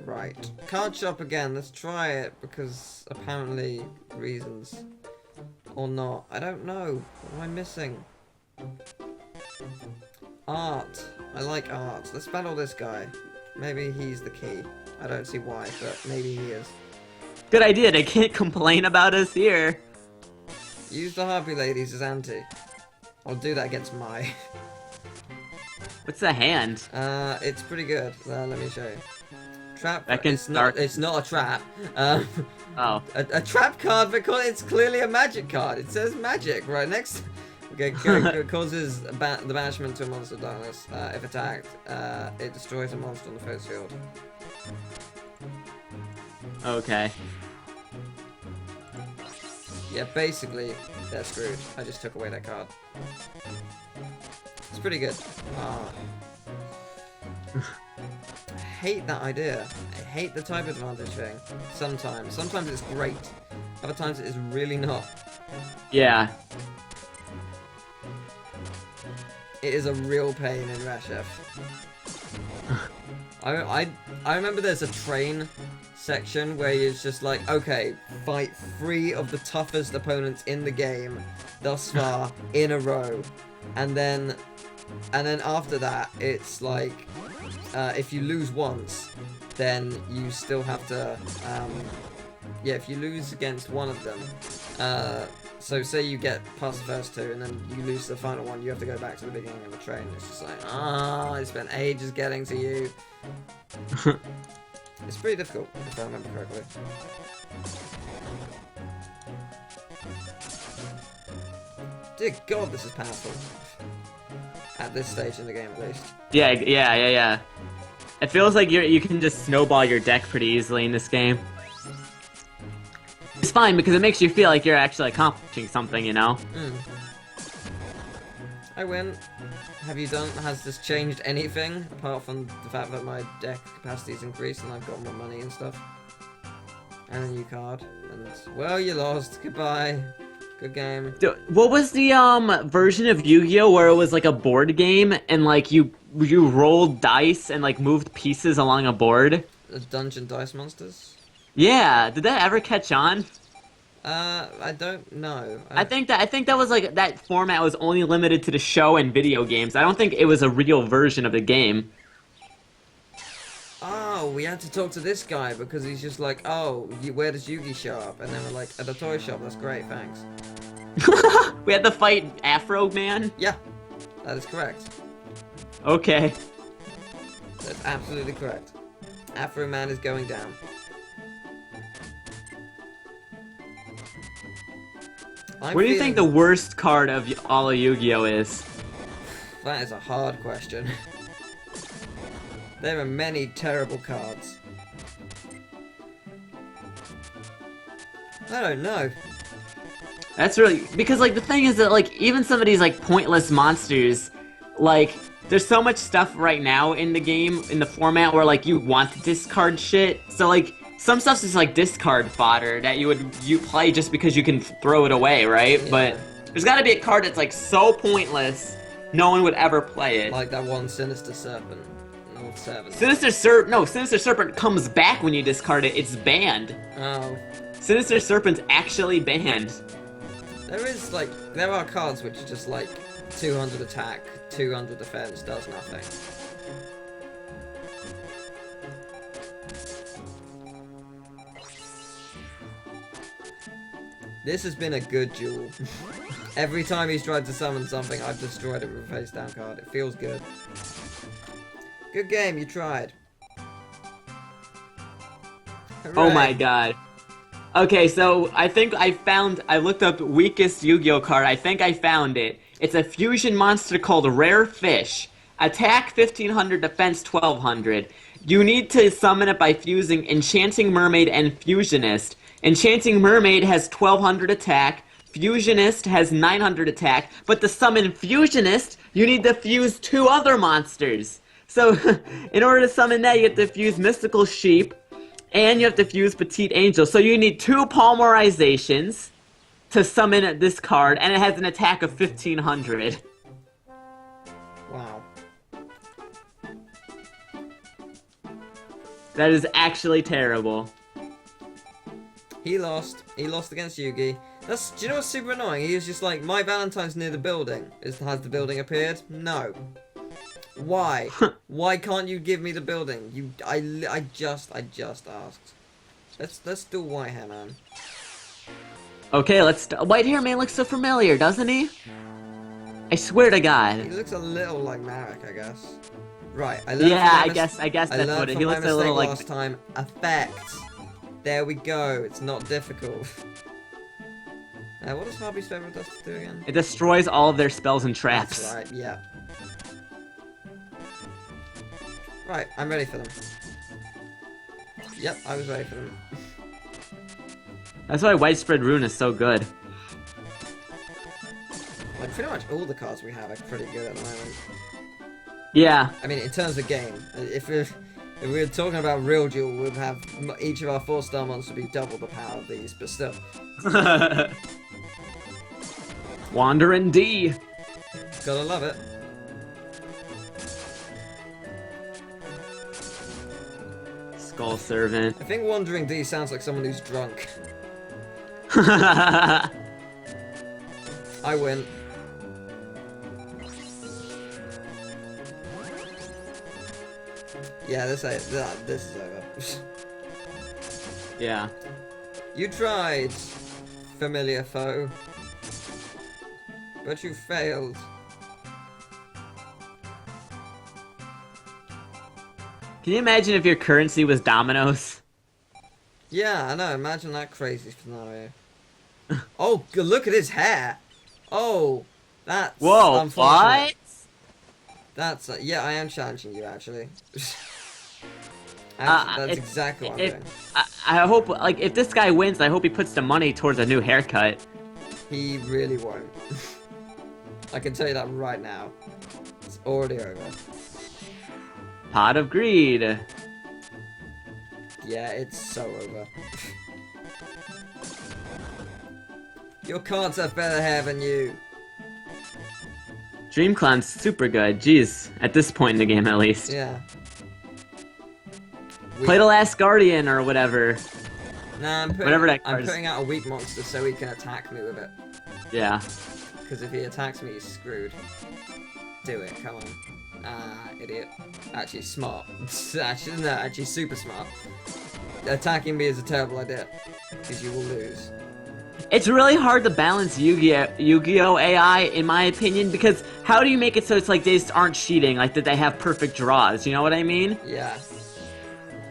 Right. Card shop again. Let's try it because apparently reasons. Or not. I don't know. What am I missing? Art. I like art. Let's battle this guy. Maybe he's the key. I don't see why, but maybe he is. Good idea. They can't complain about us here. Use the Harpy Ladies as anti. I'll do that against Mai. What's the hand? It's pretty good. Let me show you. Trap. That can start. It's not a trap. Oh. A trap card because it's clearly a magic card. It says magic right next. Okay, causes the banishment to a monster of darkness. If attacked, it destroys a monster on the foe's field. Okay. Yeah, basically, they're screwed. I just took away that card. It's pretty good. I hate that idea. I hate the type advantage thing. Sometimes. Sometimes it's great. Other times it is really not. Yeah. It is a real pain in Rashef. I remember there's a train section where it's just like, okay, fight 3 of the toughest opponents in the game thus far in a row, and then after that it's like, if you lose once, then you still have to, yeah, if you lose against one of them, so say you get past the first 2 and then you lose the final one, you have to go back to the beginning of the train. It's just like, I spent ages getting to you. It's pretty difficult, if I remember correctly. Dear God, this is powerful. At this stage in the game, at least. Yeah. It feels like you can just snowball your deck pretty easily in this game. It's fine because it makes you feel like you're actually accomplishing something, you know? I win. Has this changed anything apart from the fact that my deck capacity's increased and I've got more money and stuff? And a new card. And, well, you lost. Goodbye. Good game. What was the version of Yu-Gi-Oh where it was like a board game and like you rolled dice and like moved pieces along a board? The Dungeon Dice Monsters? Yeah, did that ever catch on? I don't know. I think that was like that format was only limited to the show and video games. I don't think it was a real version of the game. Oh, we had to talk to this guy because he's just like, oh, where does Yugi show up? And then we're like, at the toy shop. That's great, thanks. We had to fight Afro Man? Yeah, that is correct. Okay. That's absolutely correct. Afro Man is going down. What do you think the worst card of all of Yu-Gi-Oh is? That is a hard question. There are many terrible cards. I don't know. That's really because like the thing is that like even some of these like pointless monsters, like there's so much stuff right now in the game in the format where like you want to discard shit. So like some stuff's just like discard fodder that you play just because you can throw it away, right? Yeah. But there's got to be a card that's like so pointless, no one would ever play it. Like that one Sinister Serpent. North 7. Sinister Serpent comes back when you discard it. It's banned. Oh. Sinister Serpent's actually banned. There are cards which are just like 200 attack, 200 defense, does nothing. This has been a good duel. Every time he's tried to summon something, I've destroyed it with a face down card. It feels good. Good game, you tried. Hooray. Oh my god. Okay, so I think I looked up weakest Yu-Gi-Oh card. I think I found it. It's a fusion monster called Rare Fish. Attack 1500, defense 1200. You need to summon it by fusing Enchanting Mermaid and Fusionist. Enchanting Mermaid has 1200 attack, Fusionist has 900 attack, but to summon Fusionist, you need to fuse 2 other monsters. So, in order to summon that, you have to fuse Mystical Sheep, and you have to fuse Petite Angel. So you need 2 Polymerizations to summon this card, and it has an attack of 1500. Wow. That is actually terrible. He lost. He lost against Yugi. Do you know what's super annoying? He was just like, my Valentine's near the building. Has the building appeared? No. Why? Why can't you give me the building? I just asked. Let's do Whitehair Man. Okay, Whitehair Man looks so familiar, doesn't he? I swear to He God. looks a little like Marek, I guess. Right. I guess that's what it. He looks a little like last time. Effect. There we go. It's not difficult. What does Harvey's favorite dust do again? It destroys all of their spells and traps. That's right. Yeah. Right. I'm ready for them. Yep. I was ready for them. That's why Widespread Rune is so good. Like pretty much all the cards we have are pretty good at the moment. Yeah. I mean, in terms of game, if we were talking about real Duel, we'd have each of our 4-star monsters be double the power of these, but still. Wandering D. Gotta love it. Skull Servant. I think Wandering D sounds like someone who's drunk. Yeah, I win. Yeah, this is over. You tried, familiar foe, but you failed. Can you imagine if your currency was dominoes? Yeah, I know. Imagine that crazy scenario. Oh, look at his hair. Oh, that's Whoa, unfortunate. what? That's yeah. I am challenging you actually. That's exactly what I'm doing. I hope, like, if this guy wins, I hope he puts the money towards a new haircut. He really won't. I can tell you that right now. It's already over. Pot of Greed. Yeah, it's so over. Your cards have better hair than you. Dream Clown's super good. Jeez, at this point in the game at least. Yeah. Play the Last Guardian or whatever. Nah, Whatever that card I'm is. putting out a weak monster so he can attack me with it. Yeah. Because if he attacks me, he's screwed. Do it, come on. Ah, idiot. Actually, smart. Actually super smart. Attacking me is a terrible idea. Because you will lose. It's really hard to balance Yu-Gi-Oh! AI, in my opinion, because how do you make it so it's like they just aren't cheating, like that they have perfect draws, you know what I mean? Yeah.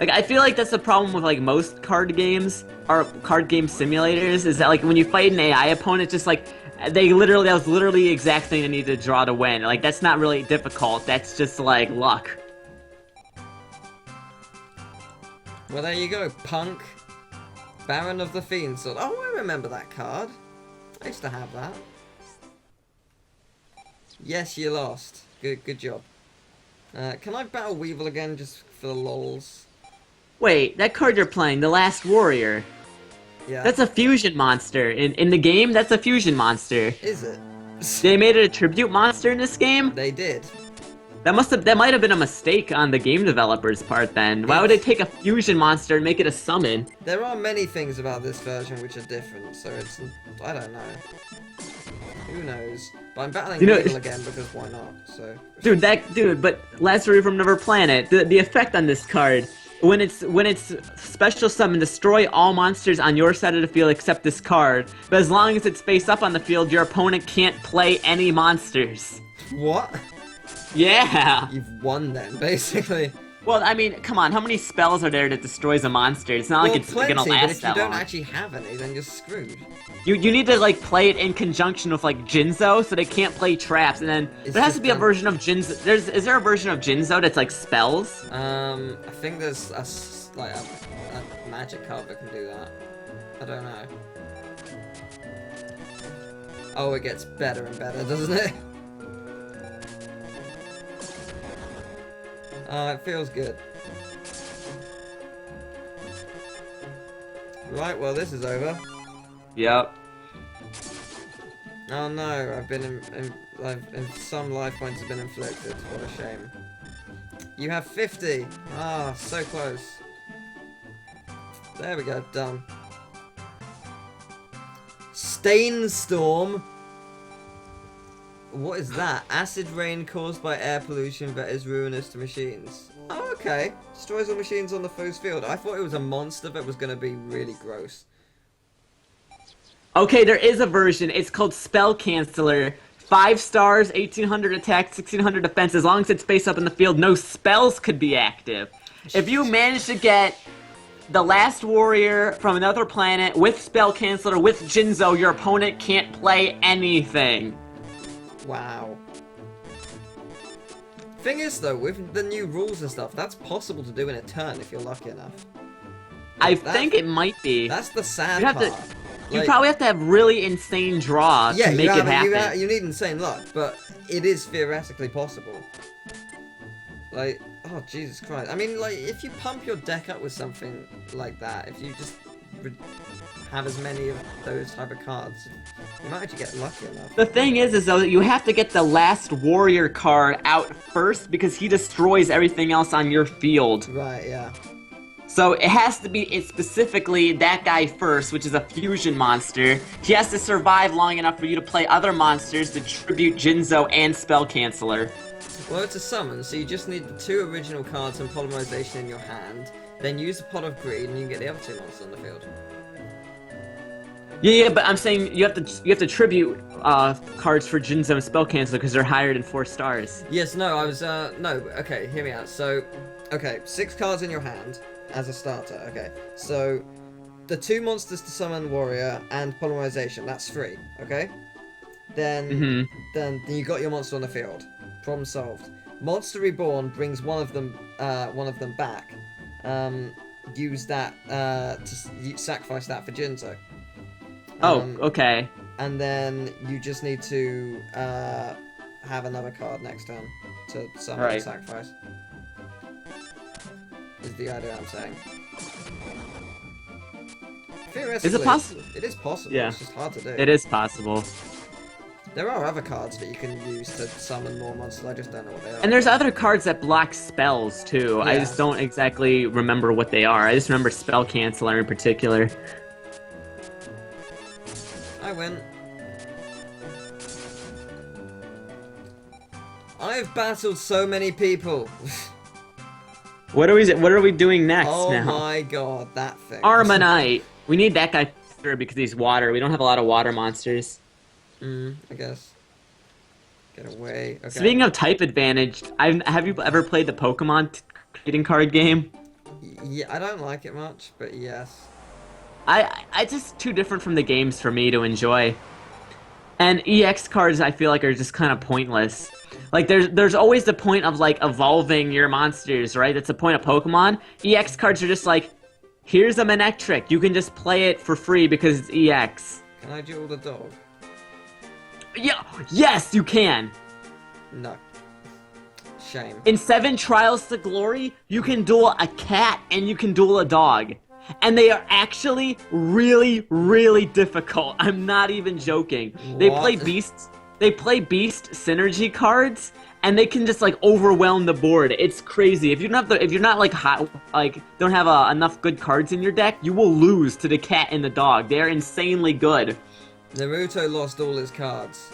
Like, I feel like that's the problem with, like, most card games, or card game simulators, is that, like, when you fight an AI opponent, just, like, that was literally the exact thing they need to draw to win. Like, that's not really difficult, that's just, like, luck. Well, there you go, Punk. Baron of the Fiend Sword. Oh, I remember that card. I used to have that. Yes, you lost. Good job. Can I battle Weevil again, just for the lols? Wait, that card you're playing, the Last Warrior. Yeah. That's a fusion monster. In the game, that's a fusion monster. Is it? They made it a tribute monster in this game? They did. That might have been a mistake on the game developer's part then. Why would they take a fusion monster and make it a summon? There are many things about this version which are different, so it's... I don't know. Who knows? But I'm battling Weevil again because why not, so... Dude, but Last Warrior from Another Planet, the effect on this card, when it's special summon, destroy all monsters on your side of the field except this card, but as long as it's face up on the field, your opponent can't play any monsters. What? Yeah! You've won then, basically. Well, I mean, come on, how many spells are there that destroys a monster? It's not like it's plenty, gonna but last if you that don't long. actually have any, then you're screwed. You need to, like, play it in conjunction with, like, Jinzo, so they can't play traps, and then there has to be a version of Jinzo. Is there a version of Jinzo that's, like, spells? I think there's a magic card that can do that. I don't know. Oh, it gets better and better, doesn't it? Oh, it feels good. Right, well, this is over. Yep. Oh no, I've been some life points have been inflicted. What a shame. You have 50. Ah, so close. There we go, done. Stainstorm. What is that? Acid rain caused by air pollution that is ruinous to machines. Oh, okay. Destroys all machines on the foe's field. I thought it was a monster that was going to be really gross. Okay, there is a version. It's called Spell Canceller. 5 stars, 1800 attack, 1600 defense. As long as it's face up in the field, no spells could be active. If you manage to get the last warrior from another planet with Spell Canceller, with Jinzo, your opponent can't play anything. Wow. Thing is, though, with the new rules and stuff, that's possible to do in a turn if you're lucky enough. I think it might be. That's the sad You have part. You probably have to have really insane draw to make it happen. You need insane luck, but it is theoretically possible. Like, oh, Jesus Christ. I mean, like, if you pump your deck up with something like that, if you just have as many of those type of cards, you might actually get lucky enough. The thing is though, that you have to get the last warrior card out first because he destroys everything else on your field. Right, yeah. So it has to be specifically that guy first, which is a fusion monster. He has to survive long enough for you to play other monsters to tribute Jinzo and Spell Canceller. Well, it's a summon, so you just need the 2 original cards and polymerization in your hand, then use the Pot of Greed and you can get the other 2 monsters on the field. Yeah, but I'm saying you have to tribute cards for Jinzo and Spell Canceller because they're higher than 4 stars. Yes, no, I was no, okay, hear me out. So, okay, 6 cards in your hand as a starter. Okay, so the 2 monsters to summon warrior and polymerization, that's 3. Okay, then you got your monster on the field. Problem solved. Monster Reborn brings one of them back. Use that to sacrifice that for Jinzo. Okay. And then you just need to have another card next turn to summon and sacrifice. Is the idea I'm saying. Theoretically, is it possible? It is possible. Yeah. It's just hard to do. It is possible. There are other cards that you can use to summon more monsters. I just don't know what they are. And there's other cards that block spells too. Yeah. I just don't exactly remember what they are. I just remember Spell Canceller in particular. I win. I've battled so many people. What are we doing next now? Oh my god, that thing. Armanite. We need that guy because he's water. We don't have a lot of water monsters. I guess. Get away. Okay. Speaking of type advantage, have you ever played the Pokemon trading card game? Yeah, I don't like it much, but yes. It's just too different from the games for me to enjoy. And EX cards, I feel like, are just kind of pointless. Like, there's always the point of, like, evolving your monsters, right? That's the point of Pokemon. EX cards are just like, here's a Manectric. You can just play it for free because it's EX. Can I duel the dog? Yeah, yes, you can. No. Shame. In 7 Trials to Glory, you can duel a cat and you can duel a dog. And they are actually really, really difficult. I'm not even joking. What? They play beast synergy cards, and they can just like overwhelm the board. It's crazy. If you're not don't have enough good cards in your deck, you will lose to the cat and the dog. They're insanely good. Naruto lost all his cards.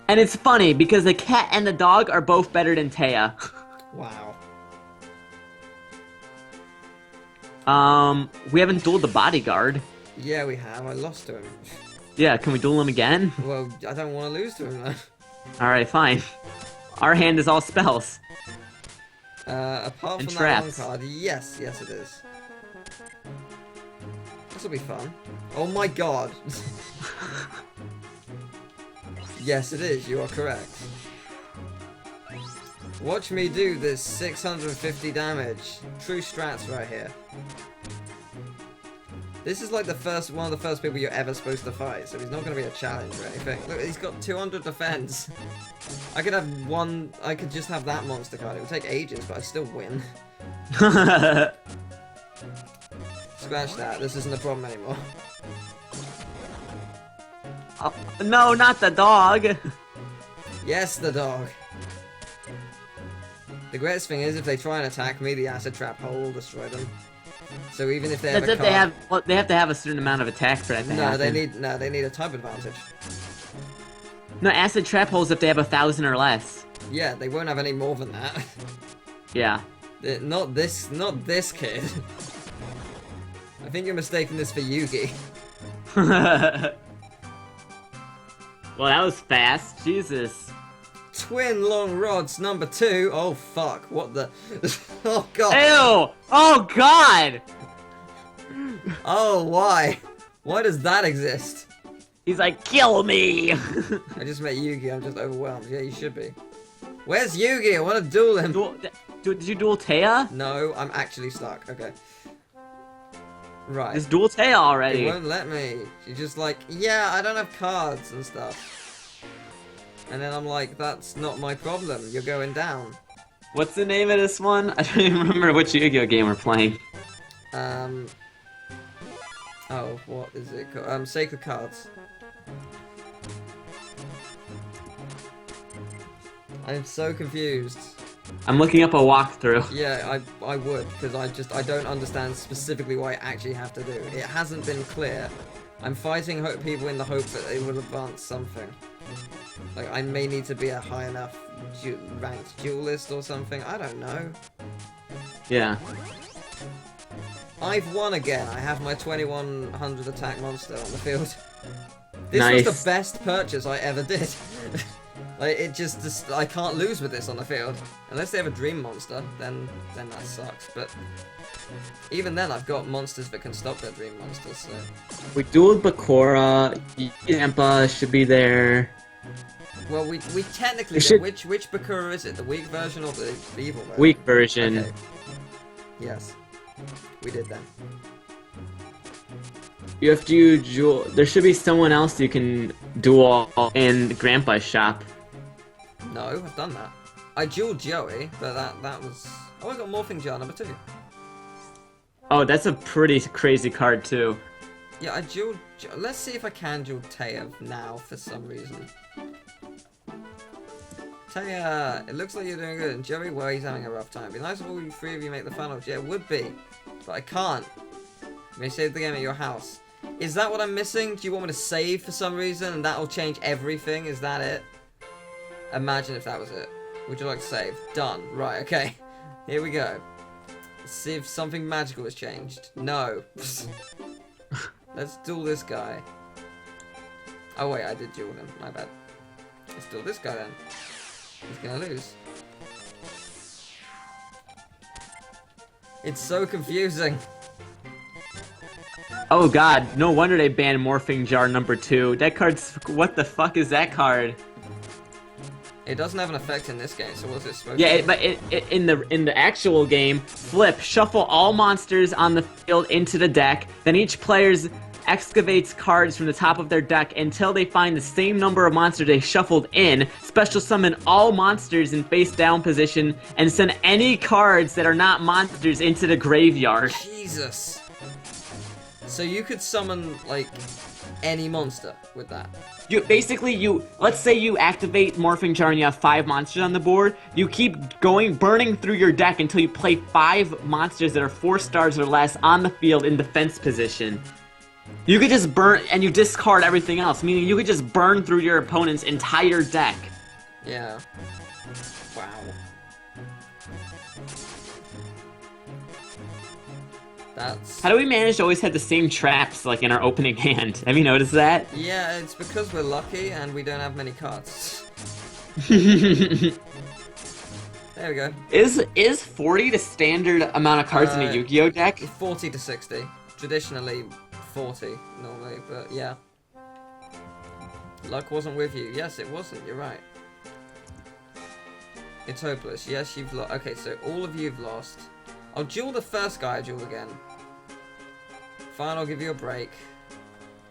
And it's funny because the cat and the dog are both better than Taya. Wow. We haven't dueled the bodyguard. Yeah, we have. I lost to him. Yeah, can we duel him again? Well, I don't want to lose to him, though. Alright, fine. Our hand is all spells. Apart from traps. that one card, yes it is. This will be fun. Oh my god. Yes, it is. You are correct. Watch me do this 650 damage. True strats right here. This is like one of the first people you're ever supposed to fight, so he's not going to be a challenge or anything. Look, he's got 200 defense. I could just have that monster card. It would take ages, but I'd still win. Scratch that. This isn't a problem anymore. Oh, no, not the dog. Yes, the dog. The greatest thing is, if they try and attack me, the acid trap hole will destroy them. So even if they That's have if they have to have a certain amount of attack for that to happen. they need a type advantage. No, acid trap holes if they have 1,000 or less. Yeah, they won't have any more than that. Yeah. Not this kid. I think you're mistaking this for Yugi. Well, that was fast. Jesus. Twin long rods number 2. Oh fuck! What the? Oh god! Ew! Oh god! Oh why? Why does that exist? He's like, kill me! I just met Yugi. I'm just overwhelmed. Yeah, you should be. Where's Yugi? I want to duel him. Did you duel Taya? No, I'm actually stuck. Okay. Right. Just duel Taya already. It won't let me. She's just like, yeah, I don't have cards and stuff. And then I'm like, that's not my problem. You're going down. What's the name of this one? I don't even remember which Yu-Gi-Oh game we're playing. Oh, what is it called? Sacred Cards. I'm so confused. I'm looking up a walkthrough. Yeah, I would, because I don't understand specifically what I actually have to do. It hasn't been clear. I'm fighting people in the hope that they will advance something. Like, I may need to be a high enough ranked duelist or something. I don't know. Yeah. I've won again. I have my 2100 attack monster on the field. This Nice. was the best purchase I ever did. Like, it just I can't lose with this on the field. Unless they have a dream monster, then that sucks. But even then, I've got monsters that can stop their dream monsters, so... We dueled Bakura, Yampa should be there. Well, we technically... Which Bakura is it? The weak version or the evil version? Weak version. Okay. Yes. We did that. You have to duel... There should be someone else you can duel in Grandpa's shop. No, I've done that. I dueled Joey, but that was... Oh, I got Morphing Jar number 2. Oh, that's a pretty crazy card, too. Yeah, I dueled... Let's see if I can duel Taya now, for some reason. Taya, it looks like you're doing good. And Joey, well, he's having a rough time. It'd be nice if all three of you make the finals. Yeah, it would be. But I can't. You may save the game at your house. Is that what I'm missing? Do you want me to save for some reason and that'll change everything? Is that it? Imagine if that was it. Would you like to save? Done. Right, okay. Here we go. Let's see if something magical has changed. No. Let's duel this guy. Oh wait, I did duel him. My bad. Let's duel this guy then. He's gonna lose. It's so confusing. Oh god, no wonder they banned Morphing Jar number 2. That card's... What the fuck is that card? It doesn't have an effect in this game, so what's it supposed Yeah, to do? but in the actual game, flip, shuffle all monsters on the field into the deck, then each player excavates cards from the top of their deck until they find the same number of monsters they shuffled in, special summon all monsters in face down position, and send any cards that are not monsters into the graveyard. Jesus. So you could summon, like, any monster with that? Let's say you activate Morphing Jar and you have 5 monsters on the board. You keep burning through your deck until you play 5 monsters that are 4 stars or less on the field in defense position. You could just burn, and you discard everything else, meaning you could just burn through your opponent's entire deck. Yeah. Wow. That's... How do we manage to always have the same traps, like, in our opening hand? Have you noticed that? Yeah, it's because we're lucky and we don't have many cards. There we go. Is 40 the standard amount of cards in a Yu-Gi-Oh deck? 40 to 60. Traditionally 40 normally, but yeah. Luck wasn't with you. Yes, it wasn't. You're right. It's hopeless. Yes, you've lost. Okay, so all of you've lost. I'll duel the first guy I duel again. Fine, I'll give you a break.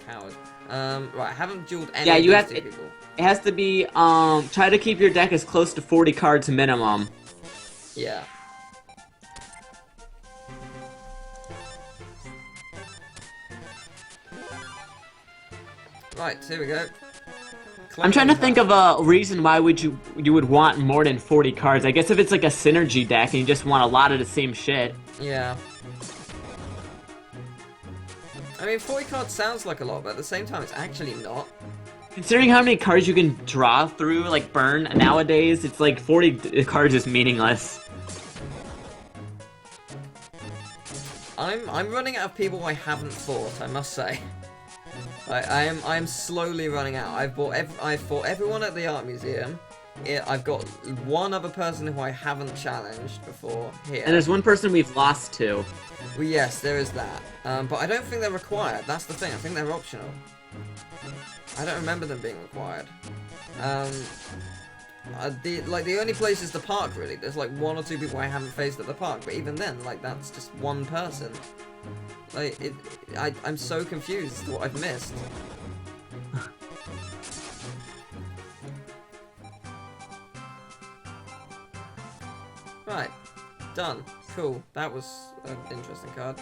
Coward. Right, I haven't dueled any of these two people. It has to be, try to keep your deck as close to 40 cards minimum. Yeah. Right, here we go. I'm trying to think of a reason why you would want more than 40 cards. I guess if it's like a synergy deck and you just want a lot of the same shit. Yeah. I mean, 40 cards sounds like a lot, but at the same time, it's actually not. Considering how many cards you can draw through, like burn nowadays, it's like 40 cards is meaningless. I'm running out of people I haven't fought, I must say. I am slowly running out. I've fought everyone at the art museum. I've got one other person who I haven't challenged before here. And there's one person we've lost to. Well, yes, there is that. But I don't think they're required. That's the thing. I think they're optional. I don't remember them being required. The only place is the park, really. There's like one or two people I haven't faced at the park, but even then, like, that's just one person. Like, I'm so confused as to what I've missed. Right. Done. Cool. That was an interesting card.